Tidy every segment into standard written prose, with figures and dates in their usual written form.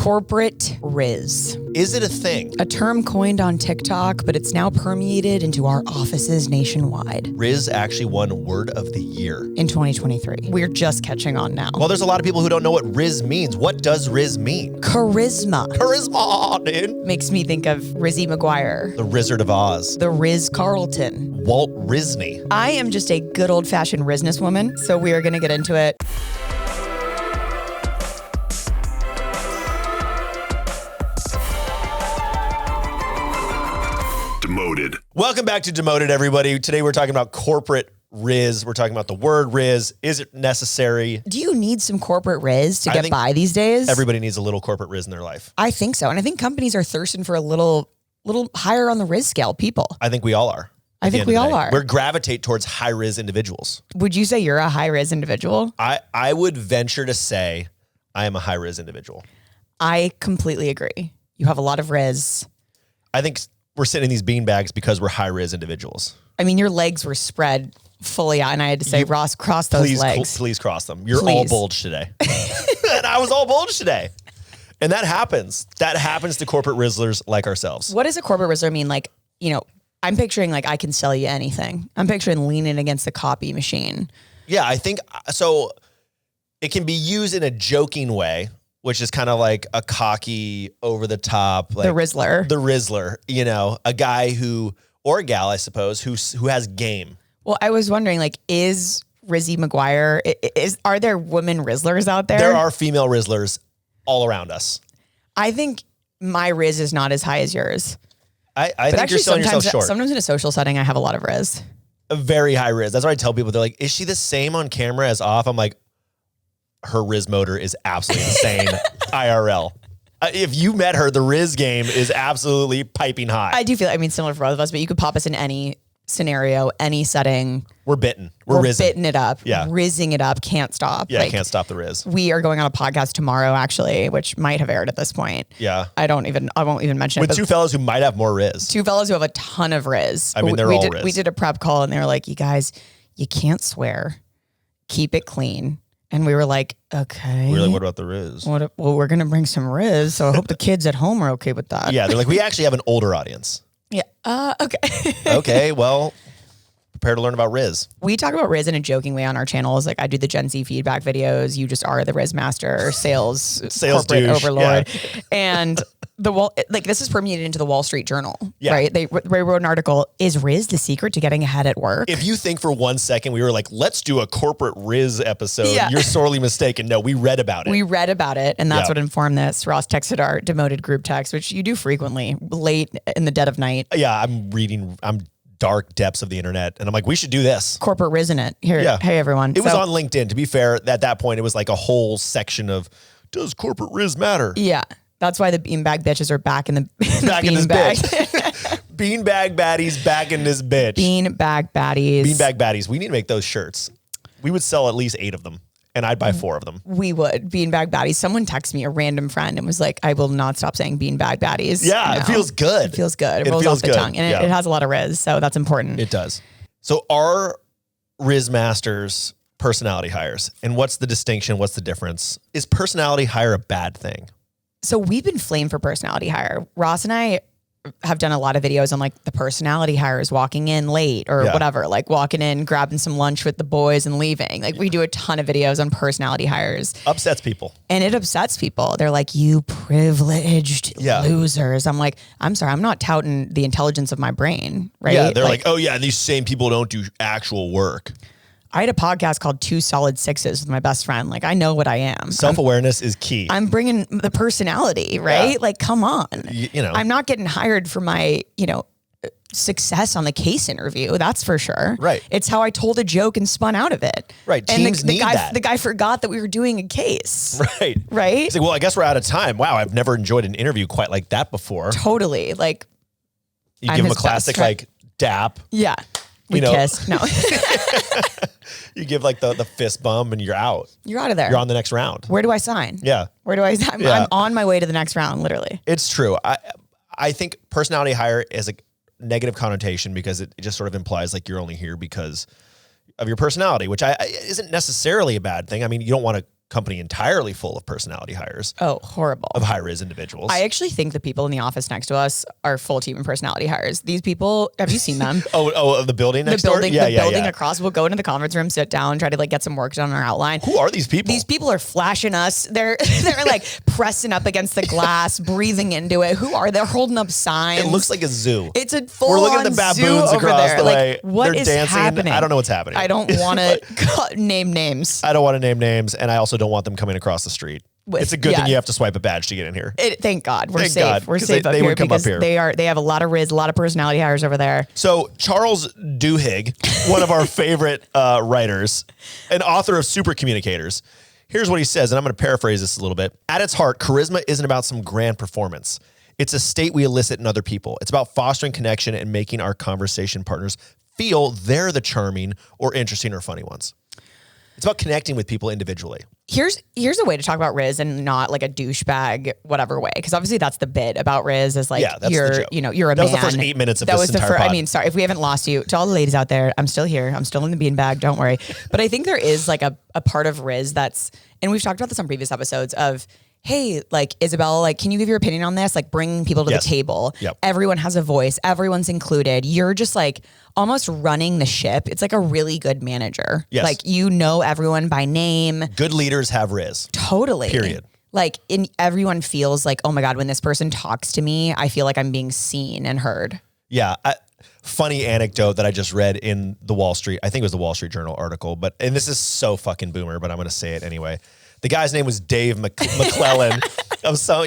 Corporate Rizz. Is it a thing? A term coined on TikTok, but it's now permeated into our offices nationwide. Rizz actually won Word of the Year in 2023. We're just catching on now. Well, there's a lot of people who don't know what Rizz means. What does Rizz mean? Charisma. Charisma, dude. Makes me think of Rizzy McGuire. The Wizard of Oz. The Rizz Carlton. Walt Disney. I am just a good old-fashioned Rizness woman, so we are going to get into it. Demoted. Welcome back to Demoted, everybody. Today we're talking about corporate Rizz. We're talking about the word Rizz. Is it necessary? Do you need some corporate Rizz to get by these days? Everybody needs a little corporate Rizz in their life. I think so. And I think companies are thirsting for a little higher on the Rizz scale people. I think we all are. I think we all are. We gravitate towards high Rizz individuals. Would you say you're a high Rizz individual? I would venture to say I am a high Rizz individual. I completely agree. You have a lot of Rizz. I think we're sitting in these beanbags because we're high Rizz individuals. I mean, your legs were spread fully out, and I had to say, Ross, cross those legs. Please cross them. You're all bulged today. And I was all bulged today. And that happens. That happens to corporate Rizzlers like ourselves. What does a corporate Rizzler mean? Like, you know, I'm picturing like I can sell you anything. I'm picturing leaning against the copy machine. Yeah, I think so. It can be used in a joking way, which is kind of like a cocky, over the top, like the Rizzler. The Rizzler, you know, a guy who, or a gal, I suppose, who has game. Well, I was wondering, like, is Rizzy McGuire, are there women Rizzlers out there? There are female Rizzlers all around us. I think my Rizz is not as high as yours. I think you're selling yourself short. Sometimes in a social setting, I have a lot of Rizz. A very high Rizz. That's what I tell people. They're like, is she the same on camera as off? I'm like, her Rizz motor is absolutely insane IRL. If you met her, the Rizz game is absolutely piping hot. I do feel, I mean, similar for both of us, but you could pop us in any scenario, any setting. We're bitten. We're bitten it up. Yeah. Rizzing it up. Can't stop. Yeah, like, can't stop the Rizz. We are going on a podcast tomorrow, actually, which might have aired at this point. Yeah. I won't even mention it. With two fellows who might have more Rizz. Two fellows who have a ton of Rizz. I mean, they're all Rizz. We did a prep call and they were like, you guys, you can't swear. Keep it clean. And we were like, okay. We're like, what about the Rizz? Well, we're going to bring some Rizz, so I hope the kids at home are okay with that. Yeah, they're like, we actually have an older audience. Yeah. Okay. Okay, well, prepare to learn about Rizz. We talk about Rizz in a joking way on our channels. Like I do the Gen Z feedback videos. You just are the Rizz master, sales corporate douche, overlord. Yeah. And this is permeated into the Wall Street Journal, right? They wrote an article, is Rizz the secret to getting ahead at work? If you think for 1 second we were like, let's do a corporate Rizz episode, you're sorely mistaken. No, we read about it. We read about it, and that's what informed this. Ross texted our Demoted group text, which you do frequently, late in the dead of night. Yeah, I'm dark depths of the internet, and I'm like, we should do this. Corporate Rizz in it. Here, hey everyone. It was on LinkedIn. To be fair, at that point, it was like a whole section of, does corporate Rizz matter? Yeah. That's why the beanbag bitches are back in the back in this bitch. Beanbag baddies back in this bitch. Beanbag baddies. Beanbag baddies. We need to make those shirts. We would sell at least 8 of them, and I'd buy 4 of them. We would. Beanbag baddies. Someone texted me, a random friend, and was like, I will not stop saying beanbag baddies. Yeah, it feels good. It feels good. It rolls off the tongue. And it has a lot of Rizz, so that's important. It does. So are Rizz masters personality hires? And what's the distinction? What's the difference? Is personality hire a bad thing? So we've been flamed for personality hire. Ross and I have done a lot of videos on like the personality hires walking in late or whatever, like walking in, grabbing some lunch with the boys and leaving. Like we do a ton of videos on personality hires. Upsets people. And it upsets people. They're like, you privileged losers. I'm like, I'm sorry, I'm not touting the intelligence of my brain, right? Yeah, they're like, oh yeah, these same people don't do actual work. I had a podcast called 2 Solid Sixes with my best friend. Like, I know what I am. Self-awareness is key. I'm bringing the personality, right? Yeah. Like, come on. You know, I'm not getting hired for my, success on the case interview. That's for sure. Right. It's how I told a joke and spun out of it. Right. And Teams need that. The guy forgot that we were doing a case. Right. Right. It's like, well, I guess we're out of time. Wow. I've never enjoyed an interview quite like that before. Totally. Like, you give him a classic, like, dap. Yeah. We kissed. No. You give like the fist bump and you're out. You're out of there. You're on the next round. Where do I sign? Yeah. Where do I sign? I'm on my way to the next round, literally. It's true. I think personality hire is a negative connotation because it just sort of implies like you're only here because of your personality, which isn't necessarily a bad thing. I mean, you don't want to company entirely full of personality hires. Oh, horrible. Of high-riz individuals. I actually think the people in the office next to us are full team and personality hires. These people, have you seen them? Oh, the building next door? The building across. We'll go into the conference room, sit down, try to like get some work done on our outline. Who are these people? These people are flashing us. They're like pressing up against the glass, breathing into it. Who are they? They're holding up signs. It looks like a zoo. It's a full We're looking at the baboons across the way. What They're is dancing. happening? I don't know what's happening. I don't want to name names. I don't want to name names, and I also don't want them coming across the street. It's a good thing you have to swipe a badge to get in here. Thank God. We're Thank safe. God, We're safe up they here would come because up here. they have a lot of Rizz, a lot of personality hires over there. So Charles Duhigg, one of our favorite writers, and author of Super Communicators, here's what he says, and I'm going to paraphrase this a little bit. At its heart, charisma isn't about some grand performance. It's a state we elicit in other people. It's about fostering connection and making our conversation partners feel they're the charming or interesting or funny ones. It's about connecting with people individually. Here's a way to talk about Rizz and not like a douchebag, whatever way. Because obviously that's the bit about Rizz is like, that's you're, the joke. you know, you're a man. man. That was the first 8 minutes of this entire pod. I mean, sorry, if we haven't lost you, to all the ladies out there, I'm still here. I'm still in the beanbag. Don't worry. But I think there is like a part of Rizz that's, and we've talked about this on previous episodes of, hey, like Isabella, like, can you give your opinion on this? Like bring people to the table. Yep. Everyone has a voice. Everyone's included. You're just like almost running the ship. It's like a really good manager. Yes. Like, you know, everyone by name. Good leaders have Rizz. Totally. Period. Like everyone feels like, oh my God, when this person talks to me, I feel like I'm being seen and heard. Yeah. Funny anecdote that I just read in the Wall Street. I think it was the Wall Street Journal article, and this is so fucking boomer, but I'm going to say it anyway. The guy's name was Dave McClellan.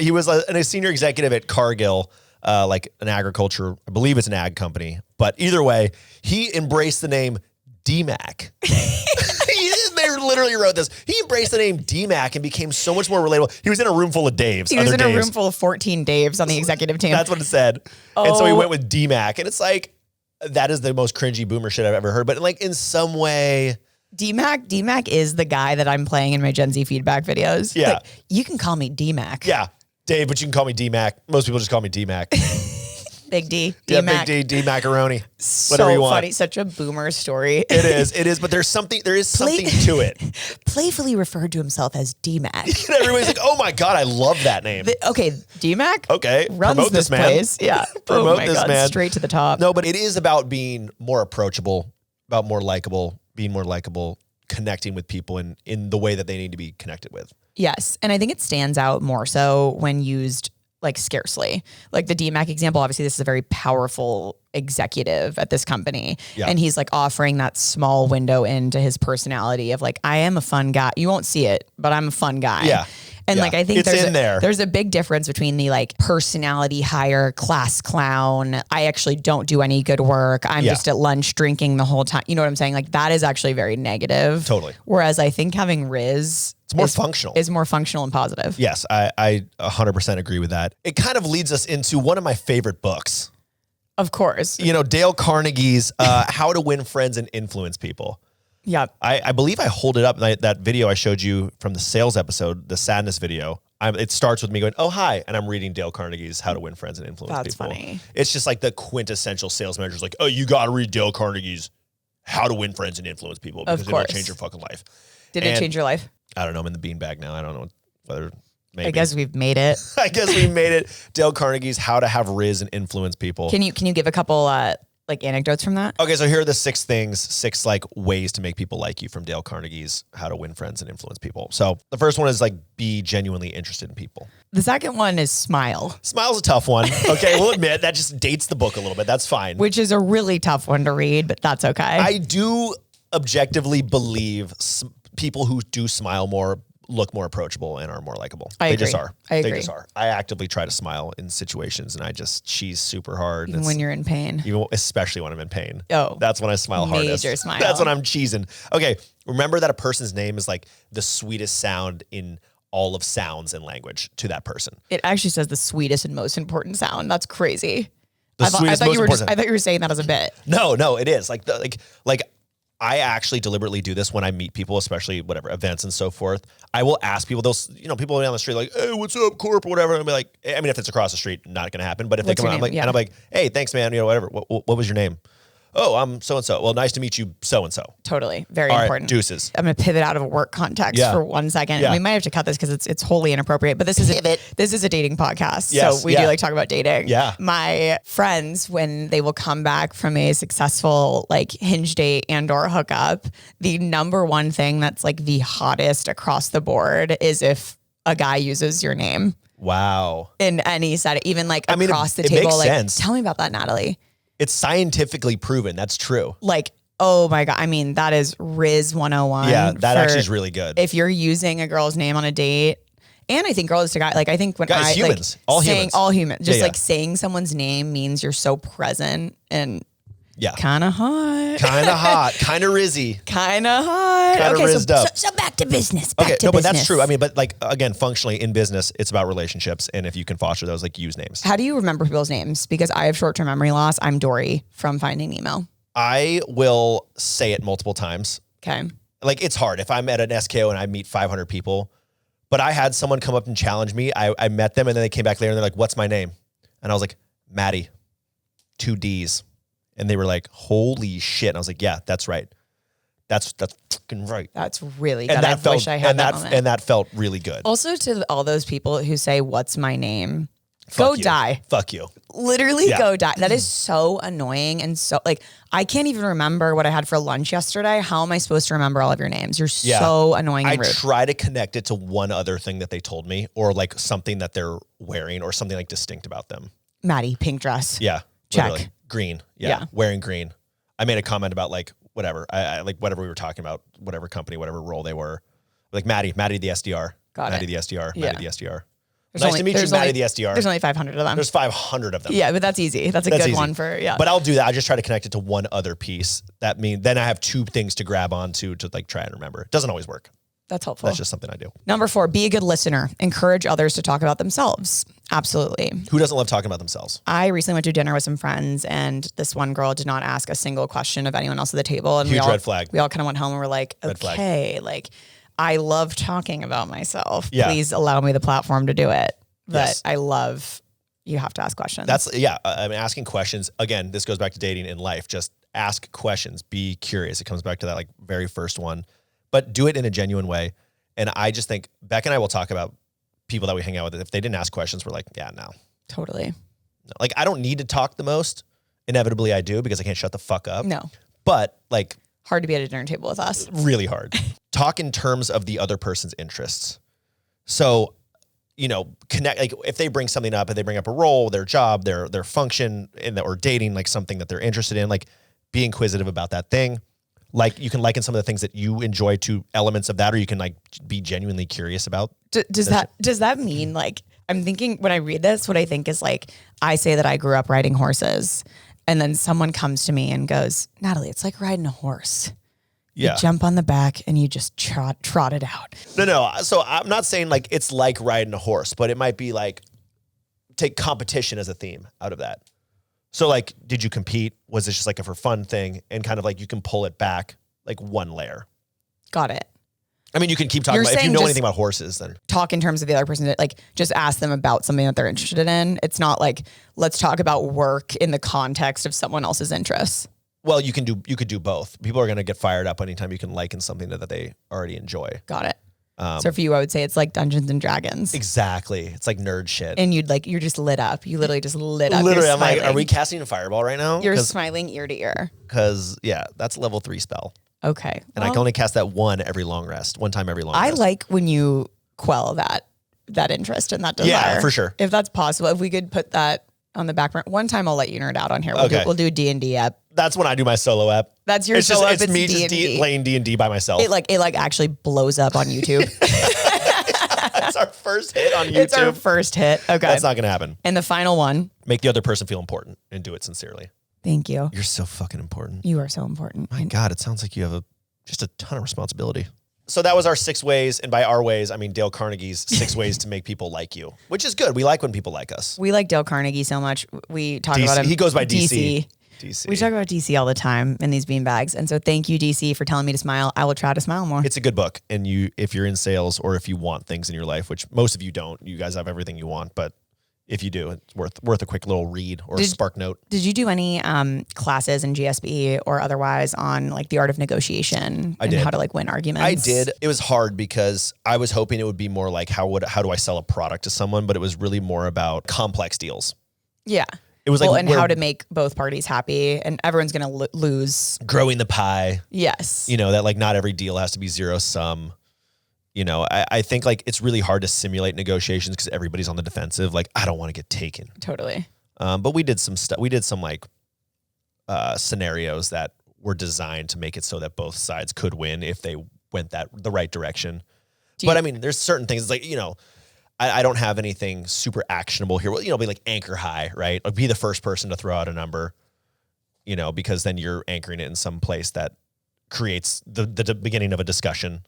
He was a senior executive at Cargill, like an agriculture, I believe it's an ag company. But either way, he embraced the name DMAC. They literally wrote this. He embraced the name DMAC and became so much more relatable. He was in a room full of Daves. He was in a room full of 14 Daves on the executive team. That's what it said. Oh. And so he went with DMAC. And it's like, that is the most cringy boomer shit I've ever heard. But like in some way... DMAC is the guy that I'm playing in my Gen Z feedback videos. Yeah. Like, you can call me DMAC. Yeah. Dave, but you can call me DMAC. Most people just call me DMAC. Big D. Yeah, DMAC. Big D, macaroni. So whatever you want. funny. Such a boomer story. It is, but there is something to it. Playfully referred to himself as DMAC. Everybody's like, oh my God, I love that name. Okay, DMAC? Okay. Runs Promote this man. place. Yeah. Promote this God, man. Straight to the top. No, but it is about being more approachable, about more likable, being more likable, connecting with people in the way that they need to be connected with. Yes. And I think it stands out more so when used like scarcely. Like the DMAC example, obviously this is a very powerful executive at this company. Yeah. And he's like offering that small window into his personality of like, I am a fun guy. You won't see it, but I'm a fun guy. Yeah. And like, I think it's there's a big difference between the like personality hire, class clown. I actually don't do any good work. I'm just at lunch drinking the whole time. You know what I'm saying? Like that is actually very negative. Totally. Whereas I think having Rizz is more functional and positive. Yes. I 100% agree with that. It kind of leads us into one of my favorite books. Of course. You know, Dale Carnegie's How to Win Friends and Influence People. Yeah. I believe I hold it up, that video I showed you from the sales episode, the sadness video. It starts with me going, oh, hi. And I'm reading Dale Carnegie's How to Win Friends and Influence People. That's funny. It's just like the quintessential sales manager is like, oh, you got to read Dale Carnegie's How to Win Friends and Influence People because it'll change your fucking life. Did it change your life? I don't know. I'm in the beanbag now. I don't know whether maybe. I guess we've made it. I guess we made it. Dale Carnegie's How to Have Rizz and Influence People. Can you give a couple like anecdotes from that? Okay, so here are the 6 like ways to make people like you from Dale Carnegie's How to Win Friends and Influence People. So the first one is like be genuinely interested in people. The second one is smile. Smile's a tough one. Okay, we'll admit that just dates the book a little bit. That's fine. Which is a really tough one to read, but that's okay. I do objectively believe people who do smile more look more approachable and are more likable. They just are. I agree. They just are. I actively try to smile in situations and I just cheese super hard. Even when you're in pain. Especially when I'm in pain. Oh. That's when I smile hardest. Major smile. That's when I'm cheesing. Okay. Remember that a person's name is like the sweetest sound in all of sounds and language to that person. It actually says the sweetest and most important sound. That's crazy. I thought you were saying that as a bit. No, it is. Like I actually deliberately do this when I meet people, especially whatever events and so forth. I will ask people, people down the street like, hey, what's up, corp or whatever. And I'll be like, I mean, if it's across the street, not going to happen. But if they come out, I'm like, hey, thanks, man. Whatever. What was your name? oh, I'm so-and-so. Well, nice to meet you, so-and-so. Totally. Very All right, important. deuces. I'm going to pivot out of a work context for 1 second. Yeah. We might have to cut this because it's wholly inappropriate, but this is a dating podcast. Yes, So we do like talk about dating. Yeah. My friends, when they will come back from a successful like Hinge date and or hookup, the number one thing that's like the hottest across the board is if a guy uses your name. Wow. In any setting, even like I mean, across the it table. makes Like, sense. tell me about that, Natalie. It's scientifically proven. That's true. Like, oh my God. I mean, that is Rizz 101. Yeah, that actually is really good. If you're using a girl's name on a date, and I think girls to guy, like I think when Guys, humans, all humans. Just like saying someone's name means you're so present and kind of hot. Kind of hot. Kind of rizzy. Kind of hot. Kind of rizzed up. So back to business. But that's true. I mean, but like, again, functionally in business, it's about relationships. And if you can foster those, like use names. How do you remember people's names? Because I have short-term memory loss. I'm Dory from Finding Nemo. I will say it multiple times. Okay. Like it's hard. If I'm at an SKO and I meet 500 people, but I had someone come up and challenge me. I met them and then they came back later and they're like, what's my name? And I was like, Maddie, 2 Ds. And they were like, holy shit. And I was like, yeah, that's right. That's fucking right. That's really good. And I wish I had that moment. And that felt really good. Also to all those people who say, what's my name? Go die. Fuck you. Literally go die. That is so annoying. And so like, I can't even remember what I had for lunch yesterday. How am I supposed to remember all of your names? You're so annoying and rude. I try to connect it to one other thing that they told me or like something that they're wearing or something like distinct about them. Maddie, pink dress. Yeah. Check. Literally. Green. Yeah. Wearing green. I made a comment about like, whatever. I like whatever we were talking about, whatever company, whatever role they were. Like Maddie the SDR. Maddie the SDR. Maddie the SDR. Nice to meet you, Maddie the SDR. There's only 500 of them. There's 500 of them. Yeah, but that's easy. That's a good one for, But I'll do that. I just try to connect it to one other piece. That means then I have 2 things to grab onto to like try and remember. It doesn't always work. That's helpful. That's just something I do. Number 4, be a good listener. Encourage others to talk about themselves. Absolutely. Who doesn't love talking about themselves? I recently went to dinner with some friends and this one girl did not ask a single question of anyone else at the table. And Huge red flag. We all kind of went home and were like, okay, like I love talking about myself. Yeah. Please allow me the platform to do it. But I love, you have to ask questions. I mean, asking questions, again, this goes back to dating in life. Just ask questions, be curious. It comes back to that like very first one, but do it in a genuine way. And I just think Beck and I will talk about people that we hang out with. If they didn't ask questions, we're like, yeah, no. Totally. No. Like, I don't need to talk the most. Inevitably I do because I can't shut the fuck up. No. But like. Hard to be at a dinner table with us. Really hard. Talk in terms of the other person's interests. So, you know, connect, like if they bring something up and they bring up a role, their job, their function or dating, like something that they're interested in, like be inquisitive about that thing. Like you can liken some of the things that you enjoy to elements of that, or you can like be genuinely curious about. Does that mean like, I'm thinking when I read this, what I think is like, I say that I grew up riding horses and then someone comes to me and goes, Natalie, it's like riding a horse. Yeah. You jump on the back and you just trot it out. No. So I'm not saying like it's like riding a horse, but it might be like take competition as a theme out of that. So like, did you compete? Was it just like a for fun thing? And kind of like you can pull it back like one layer. Got it. I mean, you can keep talking about, if you know anything about horses, then talk in terms of the other person, like just ask them about something that they're interested in. It's not like, let's talk about work in the context of someone else's interests. Well, you could do both. People are going to get fired up anytime you can liken something that they already enjoy. Got it. So for you, I would say it's like Dungeons and Dragons. Exactly. It's like nerd shit. And you're just lit up. You literally just lit up. Literally, I'm like, are we casting a fireball right now? You're smiling ear to ear. Because that's a level 3 spell. Okay. And I can only cast that one time every long rest. I like when you quell that interest and that desire. Yeah, for sure. If that's possible, if we could put that on the back burner. One time I'll let you nerd out on here. We'll do D&D app. That's when I do my solo app. That's your solo app. It's me just playing D&D by myself. It actually blows up on YouTube. That's our first hit on YouTube. It's our first hit. Okay. That's not going to happen. And the final one. Make the other person feel important and do it sincerely. Thank you. You're so fucking important. You are so important. My God, it sounds like you have just a ton of responsibility. So that was our 6 ways. And by our ways, I mean Dale Carnegie's 6 ways to make people like you, which is good. We like when people like us. We like Dale Carnegie so much. We talk about him. He goes by DC. We talk about DC all the time in these beanbags. And so thank you, DC, for telling me to smile. I will try to smile more. It's a good book. And if you're in sales or if you want things in your life, which most of you don't, you guys have everything you want, but if you do, it's worth a quick little read or a spark note. Did you do any classes in GSB or otherwise on like the art of negotiation and how to like win arguments? I did. It was hard because I was hoping it would be more like how do I sell a product to someone, but it was really more about complex deals. Yeah. It was like and how to make both parties happy, and everyone's going to lose. Growing the pie. Yes. You know, that like not every deal has to be zero sum. You know, I think like it's really hard to simulate negotiations because everybody's on the defensive. Like, I don't want to get taken. Totally. But we did some stuff. We did some like scenarios that were designed to make it so that both sides could win if they went the right direction. But I mean, there's certain things like, you know, I don't have anything super actionable here. Well, you know, be like anchor high, right? Like be the first person to throw out a number, you know, because then you're anchoring it in some place that creates the beginning of a discussion.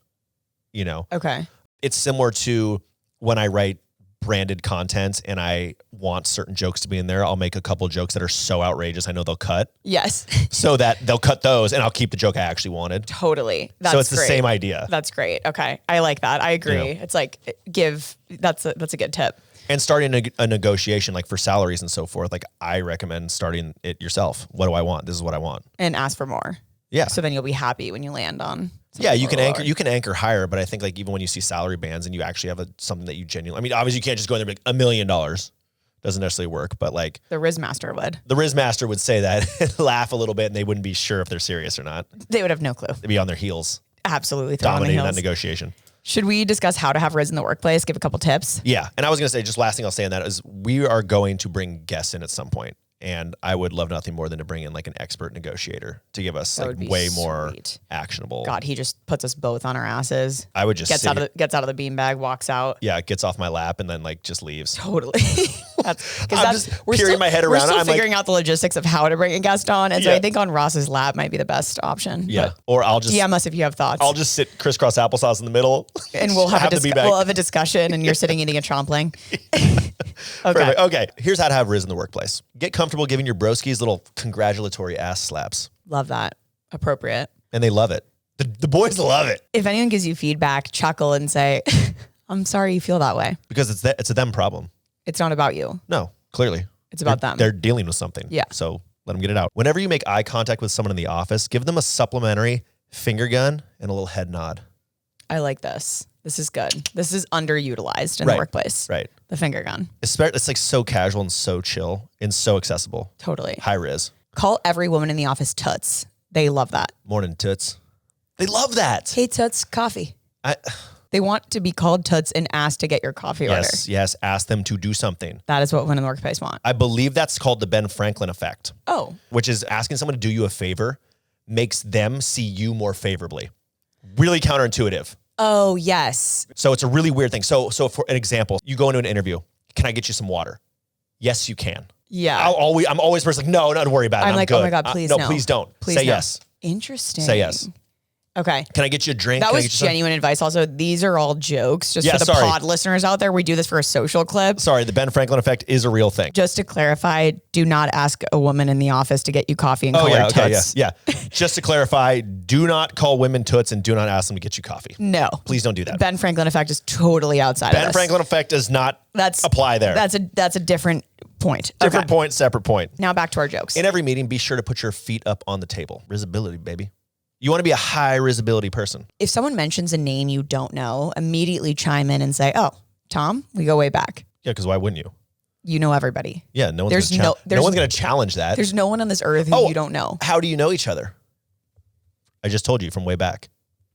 You know, okay. It's similar to when I write branded content and I want certain jokes to be in there. I'll make a couple jokes that are so outrageous I know they'll cut. Yes. So that they'll cut those and I'll keep the joke I actually wanted. Totally. So it's the same idea. That's great. Okay. I like that. I agree. You know? It's like that's a good tip. And starting a negotiation like for salaries and so forth, like I recommend starting it yourself. What do I want? This is what I want. And ask for more. Yeah. So then you'll be happy when you land on. Yeah, you can anchor higher, but I think like even when you see salary bands and you actually have something that you genuinely, I mean, obviously you can't just go in there and be like $1 million. Doesn't necessarily work, but like the Rizz master would. The Rizz master would say that, laugh a little bit, and they wouldn't be sure if they're serious or not. They would have no clue. They'd be on their heels. Absolutely. Dominating that negotiation. Should we discuss how to have Rizz in the workplace? Give a couple tips. Yeah. And I was going to say, just last thing I'll say on that is we are going to bring guests in at some point. And I would love nothing more than to bring in like an expert negotiator to give us like way more actionable. God, he just puts us both on our asses. I would just gets out of the beanbag, walks out. Yeah, gets off my lap and then like just leaves. Totally. We're peering my head around. We're still figuring out the logistics of how to bring a guest on, and so I think on Ross's lap might be the best option. Yeah, or I'll just DM us if you have thoughts. I'll just sit crisscross applesauce in the middle, and we'll have a discussion, and you're sitting eating a chompling. Okay. Okay. Here's how to have Rizz in the workplace. Get comfortable giving your broskies little congratulatory ass slaps. Love that. Appropriate. And they love it. The boys love it. If anyone gives you feedback, chuckle and say, I'm sorry you feel that way. Because it's a them problem. It's not about you. No, clearly. It's about them. They're dealing with something. Yeah. So let them get it out. Whenever you make eye contact with someone in the office, give them a supplementary finger gun and a little head nod. I like this. This is good. This is underutilized in the workplace. Right. The finger gun. It's like so casual and so chill and so accessible. Totally. High Rizz. Call every woman in the office Toots. They love that. Morning, Toots. They love that. Hey, Toots, coffee. They want to be called Toots and asked to get your coffee order. Yes. Ask them to do something. That is what women in the workplace want. I believe that's called the Ben Franklin effect. Oh. Which is asking someone to do you a favor makes them see you more favorably. Really counterintuitive. Oh, yes. So it's a really weird thing. So for an example, you go into an interview. Can I get you some water? Yes, you can. Yeah. I'm always first like, no, don't worry about it. I'm like, good. oh my God, please no. No, please don't. Please Say no. yes. Interesting. Say yes. Okay. Can I get you a drink? That was genuine advice. Also, these are all jokes. Just for the pod listeners out there, we do this for a social clip. Sorry, the Ben Franklin effect is a real thing. Just to clarify, do not ask a woman in the office to get you coffee and call her Toots. Yeah. Just to clarify, do not call women Toots and do not ask them to get you coffee. No. Please don't do that. Ben Franklin effect is totally outside of this. Ben Franklin effect does not apply there. That's a different point. Different point, separate point. Now back to our jokes. In every meeting, be sure to put your feet up on the table. Rizzability, baby. You want to be a high rizzability person. If someone mentions a name you don't know, immediately chime in and say, oh, Tom, we go way back. Yeah, because why wouldn't you? You know everybody. Yeah, no one's going to challenge that. There's no one on this earth who you don't know. How do you know each other? I just told you from way back.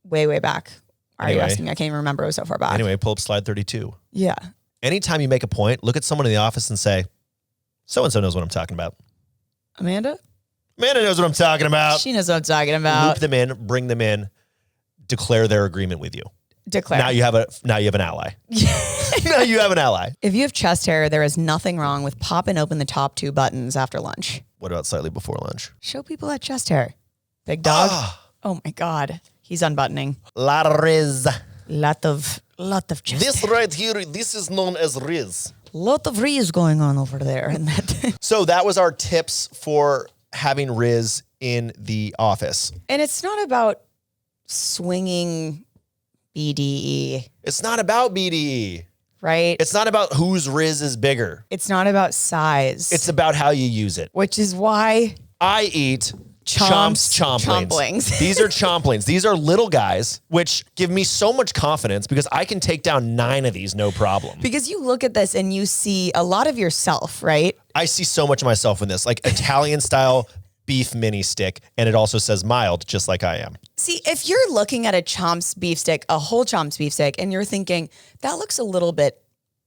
Way, way back. Are you asking me? I can't even remember. It was so far back. Anyway, pull up slide 32. Yeah. Anytime you make a point, look at someone in the office and say, so-and-so knows what I'm talking about. Amanda knows what I'm talking about. She knows what I'm talking about. Loop them in, bring them in, declare their agreement with you. Declare. Now you have an ally. Now you have an ally. If you have chest hair, there is nothing wrong with popping open the top 2 buttons after lunch. What about slightly before lunch? Show people that chest hair. Big dog. Oh my God. He's unbuttoning. Lot of Rizz. Lot of chest This hair. right here, this is known as Rizz. Lot of Rizz going on over there. So that was our tips for having Rizz in the office. And it's not about swinging BDE. It's not about BDE. right? It's not about whose Rizz is bigger. It's not about size. It's about how you use it. Which is why I eat chomplings. These are chomplings. These are little guys, which give me so much confidence because I can take down 9 of these, no problem. Because you look at this and you see a lot of yourself, right? I see so much of myself in this, like Italian style beef mini stick. And it also says mild, just like I am. See, if you're looking at a Chomps beef stick, a whole Chomps beef stick, and you're thinking, that looks a little bit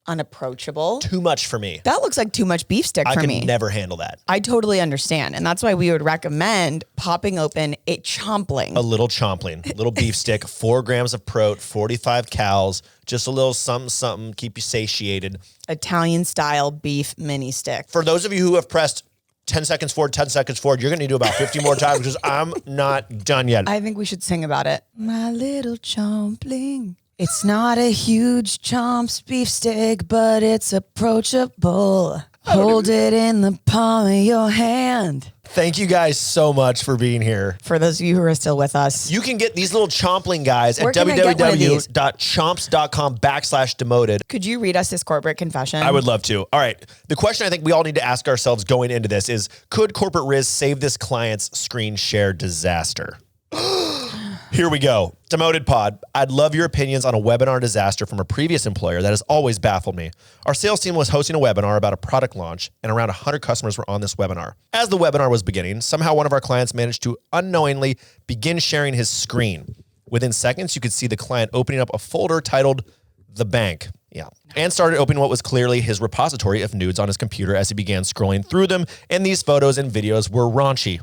unapproachable. Too much for me. That looks like too much beef stick for me. I can never handle that. I totally understand. And that's why we would recommend popping open a chompling. A little chompling, little beef stick, 4 grams of prot, 45 calories, just a little something, something, keep you satiated. Italian style beef mini stick. For those of you who have pressed 10 seconds forward, 10 seconds forward, you're going to do about 50 more times because I'm not done yet. I think we should sing about it. My little chompling. It's not a huge Chomps beef stick, but it's approachable. Hold it in the palm of your hand. Thank you guys so much for being here. For those of you who are still with us. You can get these little chompling guys at www.chomps.com/demoted. Could you read us this corporate confession? I would love to. All right. The question I think we all need to ask ourselves going into this is, could corporate Rizz save this client's screen share disaster? Here we go. Demoted pod. I'd love your opinions on a webinar disaster from a previous employer that has always baffled me. Our sales team was hosting a webinar about a product launch, and around 100 customers were on this webinar. As the webinar was beginning, somehow one of our clients managed to unknowingly begin sharing his screen. Within seconds, you could see the client opening up a folder titled The Bank. Yeah. And started opening what was clearly his repository of nudes on his computer as he began scrolling through them, and these photos and videos were raunchy.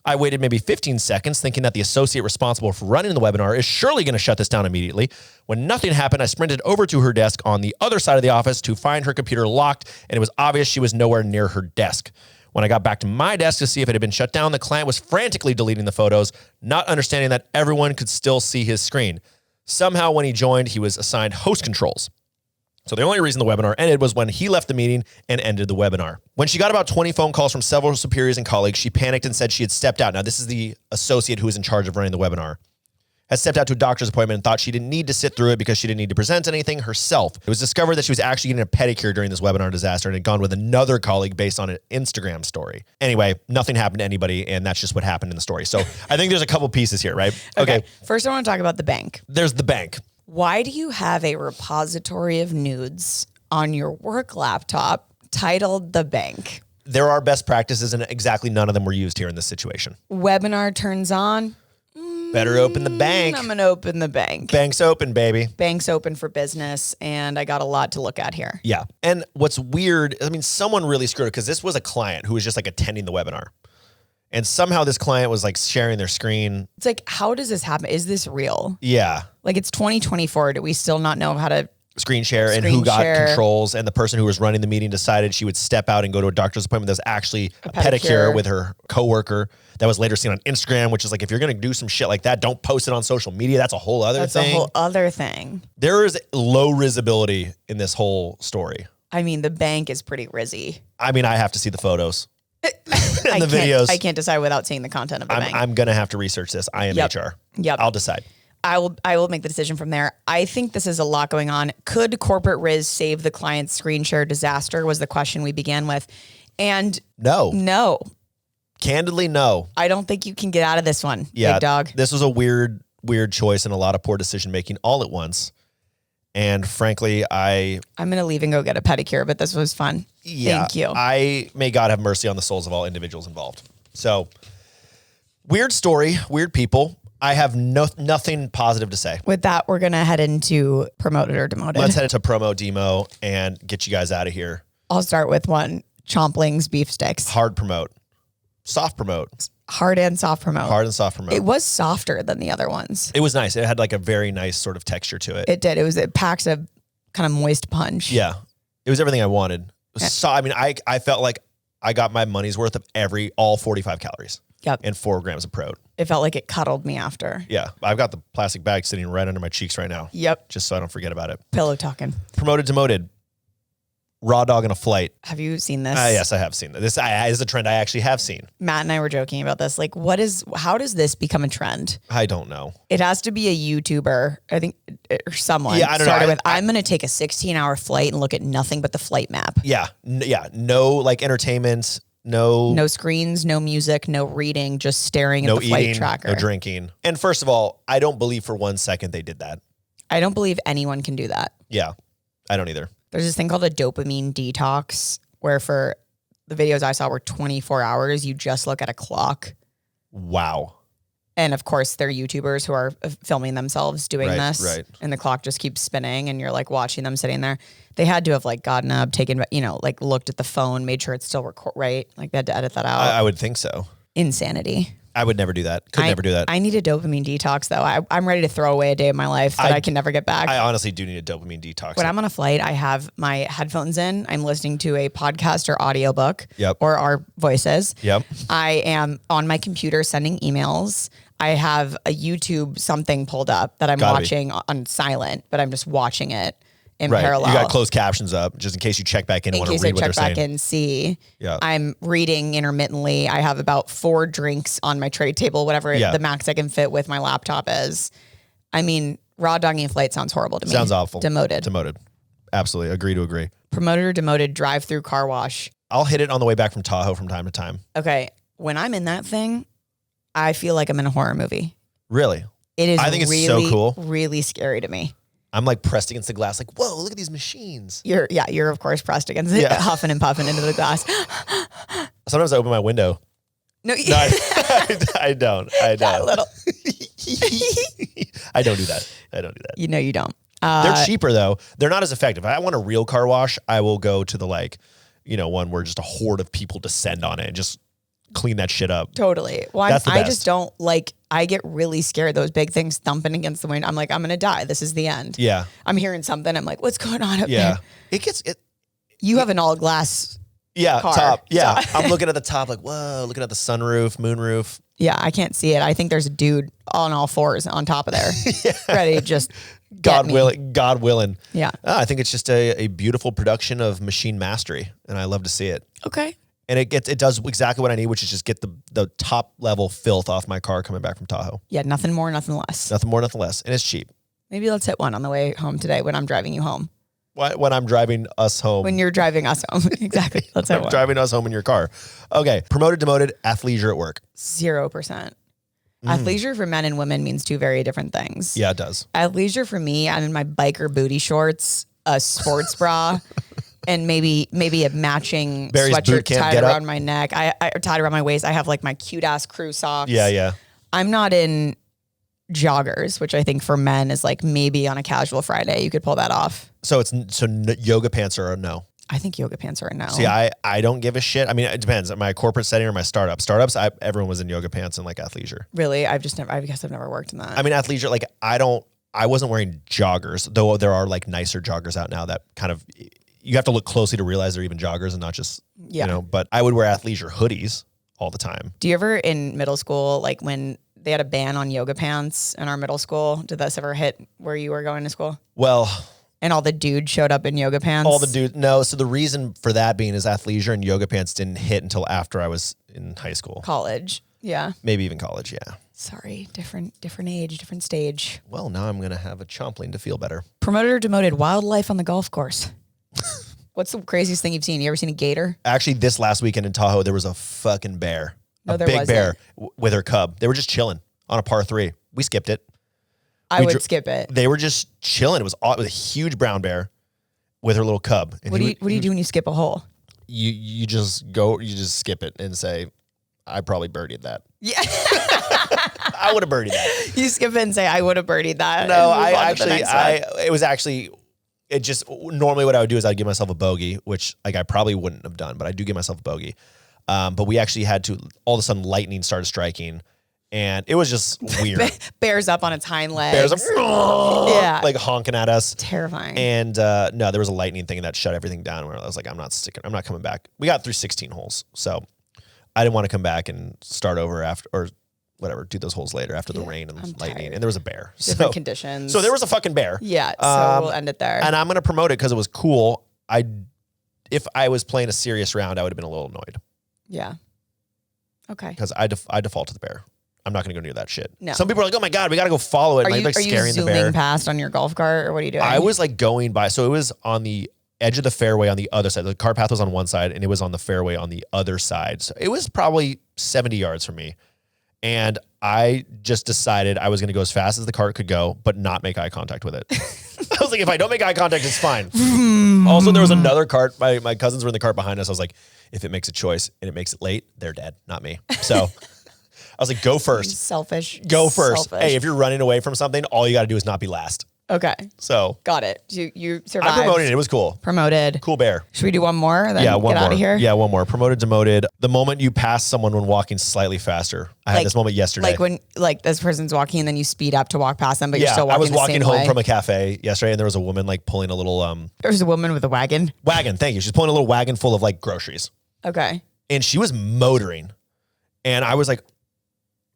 I waited maybe 15 seconds thinking that the associate responsible for running the webinar is surely going to shut this down immediately. When nothing happened, I sprinted over to her desk on the other side of the office to find her computer locked, and it was obvious she was nowhere near her desk. When I got back to my desk to see if it had been shut down, the client was frantically deleting the photos, not understanding that everyone could still see his screen. Somehow, when he joined, he was assigned host controls. So the only reason the webinar ended was when he left the meeting and ended the webinar. When she got about 20 phone calls from several superiors and colleagues, she panicked and said she had stepped out. Now, this is the associate who was in charge of running the webinar. Had stepped out to a doctor's appointment and thought she didn't need to sit through it because she didn't need to present anything herself. It was discovered that she was actually getting a pedicure during this webinar disaster and had gone with another colleague based on an Instagram story. Anyway, nothing happened to anybody, and that's just what happened in the story. So I think there's a couple pieces here, right? Okay. First, I want to talk about the bank. There's the bank. Why do you have a repository of nudes on your work laptop titled The Bank? There are best practices, and exactly none of them were used here in this situation. Webinar turns on. Better open the bank. I'm going to open the bank. Bank's open, baby. Bank's open for business, and I got a lot to look at here. Yeah. And what's weird, I mean, someone really screwed it because this was a client who was just like attending the webinar. And somehow this client was like sharing their screen. It's like, how does this happen? Is this real? Yeah. Like, it's 2024. Do we still not know how to screen share and who got controls? And the person who was running the meeting decided she would step out and go to a doctor's appointment. That was actually a pedicure with her coworker that was later seen on Instagram, which is like, if you're going to do some shit like that, don't post it on social media. That's a whole other thing. That's a whole other thing. There is low Rizzability in this whole story. I mean, the bank is pretty rizzy. I mean, I have to see the photos. And the videos. I can't decide without seeing the content of the bank. I'm going to have to research this. I am HR. Yep. I'll decide. I will make the decision from there. I think this is a lot going on. Could corporate Rizz save the client's screen share disaster was the question we began with. And no. Candidly, no. I don't think you can get out of this one, big dog. This was a weird choice and a lot of poor decision making all at once. And frankly, I'm going to leave and go get a pedicure, but this was fun. Yeah, Thank you. May God have mercy on the souls of all individuals involved. So weird story, weird people. I have nothing positive to say. With that, we're going to head into Promoted or Demoted. Let's head into promo, demo, and get you guys out of here. I'll start with one. Chomplings beef sticks. Hard promote. Soft promote. Hard and soft promote. Hard and soft promote. It was softer than the other ones. It was nice. It had like a very nice sort of texture to it. It did. It packs a kind of moist punch. Yeah. It was everything I wanted. So, I mean, I felt like I got my money's worth of all 45 calories. Yep. And 4 grams of prot. It felt like it cuddled me after. Yeah. I've got the plastic bag sitting right under my cheeks right now. Yep. Just so I don't forget about it. Pillow talking. Promoted, demoted. raw dog in a flight. Have you seen this? Yes, I have seen that. This is a trend I actually have seen. Matt and I were joking about this. Like, how does this become a trend? I don't know. It has to be a YouTuber, I think, or someone. Yeah, I don't know. I'm going to take a 16-hour flight and look at nothing but the flight map. Yeah. No like entertainment. No screens, no music, no reading, just staring at the flight tracker. No drinking. And first of all, I don't believe for 1 second they did that. I don't believe anyone can do that. Yeah, I don't either. There's this thing called a dopamine detox where for the videos I saw were 24 hours. You just look at a clock. Wow. And of course, they're YouTubers who are filming themselves doing this. Right. And the clock just keeps spinning and you're like watching them sitting there. They had to have like gotten up, taken, like looked at the phone, made sure it's still right. Like they had to edit that out. I would think so. Insanity. I would never do that. Could never do that. I need a dopamine detox though. I'm ready to throw away a day of my life that I can never get back. I honestly do need a dopamine detox. When I'm on a flight, I have my headphones in. I'm listening to a podcast or audiobook or our voices. Yep. I am on my computer sending emails. I have a YouTube something pulled up that I'm watching on silent, but I'm just watching it in parallel. You got closed captions up just in case you check back in and want to read what they're saying. In case I check back in, see. Yeah. I'm reading intermittently. I have about 4 drinks on my tray table, whatever the max I can fit with my laptop is. I mean, Rawdogging a flight sounds horrible to me. Sounds awful. Demoted. Absolutely. Agree to agree. Promoted or demoted, drive-through car wash. I'll hit it on the way back from Tahoe from time to time. Okay. When I'm in that thing, I feel like I'm in a horror movie. Really? It is. I think really, it's so cool. Really scary to me. I'm like pressed against the glass, like, whoa, look at these machines. You're of course pressed against it, huffing and puffing into the glass. Sometimes I open my window. No, I don't. That little. I don't do that. You don't. They're cheaper though. They're not as effective. If I want a real car wash, I will go to the one where just a horde of people descend on it and just clean that shit up. Totally. Well, I just don't like, I get really scared. Those big things thumping against the window. I'm like, I'm going to die. This is the end. Yeah. I'm hearing something. I'm like, what's going on up there? You have an all glass car. Top. Yeah. I'm looking at the top like, whoa, looking at the sunroof, moonroof. Yeah. I can't see it. I think there's a dude on all fours on top of there. Ready to just God willing. Yeah. I think it's just a beautiful production of machine mastery and I love to see it. Okay. And it does exactly what I need, which is just get the top level filth off my car coming back from Tahoe. Yeah, nothing more, nothing less. Nothing more, nothing less. And it's cheap. Maybe let's hit one on the way home today when I'm driving you home. When I'm driving us home. When you're driving us home. Exactly. Let's hit one. Driving us home in your car. Okay. Promoted, demoted, athleisure at work. 0%. Athleisure for men and women means 2 very different things. Yeah, it does. Athleisure for me, I'm in my biker booty shorts, a sports bra, and maybe a matching Barry's sweatshirt bootcamp tied getup. around my neck. I tied around my waist. I have like my cute ass crew socks. Yeah. I'm not in joggers, which I think for men is like maybe on a casual Friday you could pull that off. So yoga pants are a no. I think yoga pants are a no. See, I don't give a shit. I mean, it depends. My corporate setting or my startup. Startups, everyone was in yoga pants and like athleisure. Really? I guess I've never worked in that. I mean, athleisure, like I wasn't wearing joggers, though there are like nicer joggers out now that kind of, you have to look closely to realize they're even joggers and not just, but I would wear athleisure hoodies all the time. Do you ever in middle school, like when they had a ban on yoga pants in our middle school, did this ever hit where you were going to school? Well, and all the dudes showed up in yoga pants? All the dudes, no. So the reason for that being is athleisure and yoga pants didn't hit until after I was in high school. College, yeah. Maybe even college, yeah. Sorry, different age, different stage. Well, now I'm going to have a chompling to feel better. Promoted or demoted, wildlife on the golf course. What's the craziest thing you've seen? You ever seen a gator? Actually, this last weekend in Tahoe, there was a fucking bear. No, there big wasn't. bear with her cub. They were just chilling on a par 3. We skipped it. I would skip it. They were just chilling. It was a huge brown bear with her little cub. And what do you do when you skip a hole? You just skip it and say, I probably birdied that. Yeah. I would have birdied that. You skip it and say, I would have birdied that. No, it just, normally what I would do is I'd give myself a bogey, which like I probably wouldn't have done, but I do give myself a bogey. But we actually had to, all of a sudden lightning started striking and it was just weird. Bears up on its hind legs. Bears up, yeah, like honking at us. Terrifying. And no, there was a lightning thing that shut everything down where I was like, I'm not coming back. We got through 16 holes. So I didn't want to come back and start over after, or whatever, do those holes later after the rain and lightning. Tired. And there was a bear. Different conditions. So there was a full fucking bear. Yeah, so we'll end it there. And I'm going to promote it because it was cool. I if I was playing a serious round, I would have been a little annoyed. Yeah. Okay. Because I default to the bear. I'm not going to go near that shit. No. Some people are like, oh my God, we got to go follow it. Are And you, like are you scaring the bear. zooming past on your golf cart or what are you doing? I was like going by. So it was on the edge of the fairway on the other side. The cart path was on one side and it was on the fairway on the other side. So it was probably 70 yards from me. And I just decided I was going to go as fast as the cart could go, but not make eye contact with it. I was like, if I don't make eye contact, it's fine. Also, there was another cart. My cousins were in the cart behind us. I was like, if it makes a choice and it makes it late, they're dead, not me. So I was like, go first. Selfish. Go first. Selfish. Hey, if you're running away from something, all you got to do is not be last. Okay. So got it. You survived. I promoted it. It was cool. Promoted. Cool bear. Should we do one more? Then Yeah, one get more. out of here. Yeah, one more. Promoted, demoted. The moment you pass someone when walking slightly faster. I had this moment yesterday. Like when this person's walking and then you speed up to walk past them, but you're still walking I was the walking same home way. from a cafe yesterday, and there was a woman like pulling a little There was a woman with a wagon. wagon. Thank you. She's pulling a little wagon full of like groceries, Okay. and she was motoring, and I was like,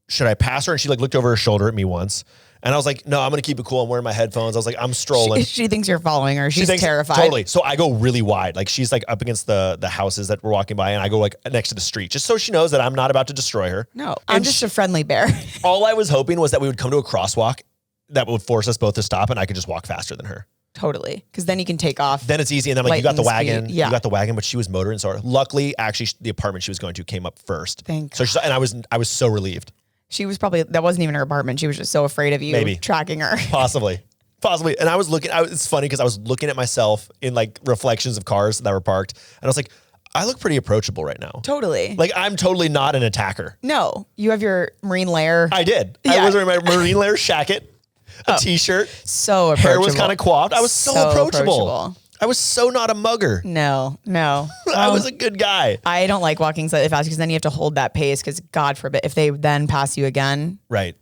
should I pass her? And she like looked over her shoulder at me once. And I was like, no, I'm going to keep it cool. I'm wearing my headphones. I was like, I'm strolling. She thinks you're following her. She's terrified. Totally. So I go really wide. Like she's like up against the houses that we're walking by. And I go like next to the street just so she knows that I'm not about to destroy her. No, I'm just a friendly bear. All I was hoping was that we would come to a crosswalk that would force us both to stop and I could just walk faster than her. Totally. Because then you can take off. Then it's easy. And then I'm like, you got the wagon. Yeah. You got the wagon, but she was motoring. So luckily, actually, the apartment she was going to came up first. Thank God. And I was so relieved. She was that wasn't even her apartment. She was just so afraid of you tracking her. Possibly. And I was looking, it's funny because I was looking at myself in like reflections of cars that were parked. And I was like, I look pretty approachable right now. Totally. Like I'm totally not an attacker. No, you have your Marine layer. I did. Yeah. I was wearing my Marine layer jacket, a t-shirt. So approachable. Hair was kind of coiffed. I was so approachable. I was so not a mugger. No. I was a good guy. I don't like walking slightly fast because then you have to hold that pace because God forbid if they then pass you again. Right.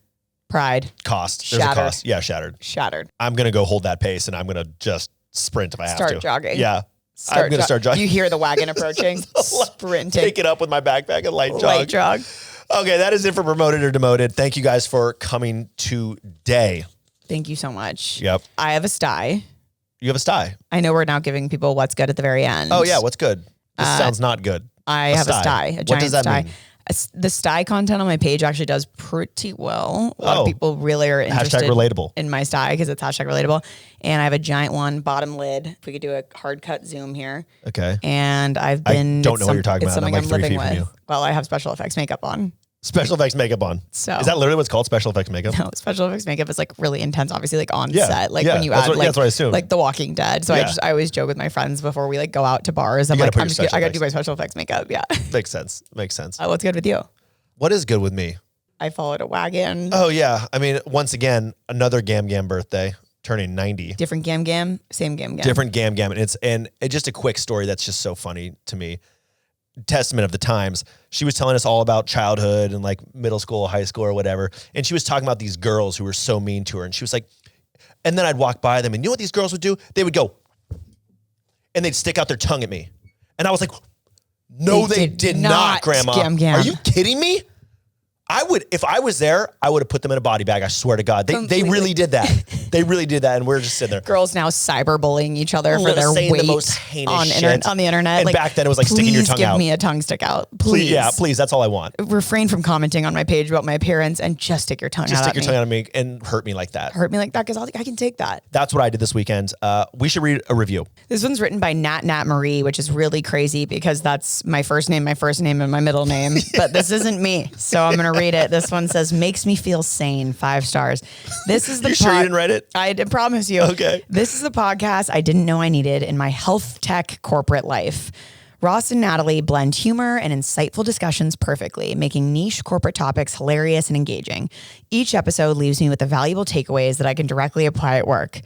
Pride. Cost. There's a cost. Yeah, shattered. I'm going to go hold that pace and I'm going to just sprint if I have to. Start jogging. Yeah. I'm going to start jogging. You hear the wagon approaching. Sprinting. Take it up with my backpack and light jog. Okay, that is it for Promoted or Demoted. Thank you guys for coming today. Thank you so much. Yep. I have a sty. You have a sty. I know we're now giving people what's good at the very end. Oh, yeah. What's good? This sounds not good. I have a sty. A giant what does that sty. mean? The sty content on my page actually does pretty well. A lot of people really are interested #relatable in my sty because it's #relatable. And I have a giant one, bottom lid. If we could do a hard cut zoom here. Okay. And I don't know what you're talking about. Something I'm like 3 feet living from you. with. Well, I have special effects makeup on. Special effects makeup on. So is that literally what's called special effects makeup? No, special effects makeup is like really intense, obviously, like on set. Like when you that's add what I assume. like The Walking Dead. So I always joke with my friends before we like go out to bars. I'm like, I gotta do my special effects makeup. Yeah. Makes sense. What's good with you? What is good with me? I followed a wagon. Oh yeah. I mean, once again, another Gam Gam birthday, turning 90. Different Gam Gam, same Gam Gam. Different Gam Gam. And it's just a quick story that's just so funny to me. Testament of the times. She was telling us all about childhood and like middle school, high school or whatever. And she was talking about these girls who were so mean to her. And she was like, and then I'd walk by them and you know what these girls would do? They would go and they'd stick out their tongue at me. And I was like, no, they did not, Grandma. Gam Gam. Are you kidding me? I would, if I was there, I would have put them in a body bag. I swear to God. They really did that. They really did that. And we're just sitting there. Girls now cyberbulling each other for their weight the most heinous on the internet. And like, back then it was like sticking your tongue out. Please give me a tongue stick out. Please. Yeah, please. That's all I want. Refrain from commenting on my page about my appearance and just stick your tongue out. Just stick your tongue out at me and hurt me like that. Hurt me like that because I can take that. That's what I did this weekend. We should read a review. This one's written by Nat Marie, which is really crazy because that's my first name, and my middle name. But this isn't me. So I'm going to read it. This one says, makes me feel sane, 5 stars. This is the You sure you didn't write it? I promise you. Okay. This is the podcast I didn't know I needed in my health tech corporate life. Ross and Natalie blend humor and insightful discussions perfectly, making niche corporate topics hilarious and engaging. Each episode leaves me with the valuable takeaways that I can directly apply at work.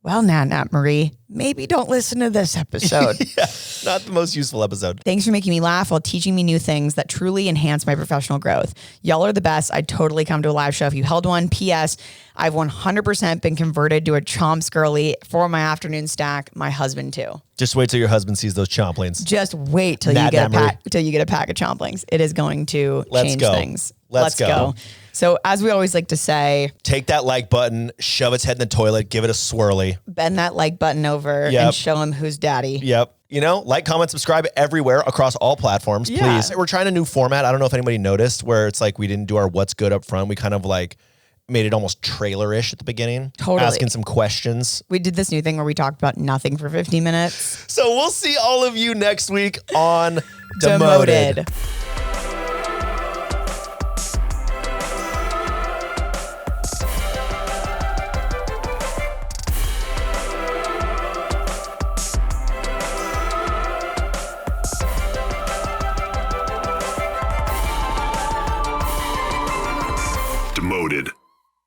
Well, Nat Marie, maybe don't listen to this episode. Yeah, not the most useful episode. Thanks for making me laugh while teaching me new things that truly enhance my professional growth. Y'all are the best. I'd totally come to a live show if you held one. P.S. I've 100% been converted to a Chomps girly for my afternoon stack. My husband too. Just wait till your husband sees those chomplings. Just wait till you get a pack of chomplings. It is going to change things. Let's go. So as we always like to say, take that like button, shove its head in the toilet, give it a swirly. Bend that like button over and show him who's daddy. Yep. Like, comment, subscribe everywhere across all platforms, please. We're trying a new format. I don't know if anybody noticed where it's like we didn't do our what's good up front. We kind of like made it almost trailer-ish at the beginning. Totally. Asking some questions. We did this new thing where we talked about nothing for 15 minutes. So we'll see all of you next week on Demoted. Demoted.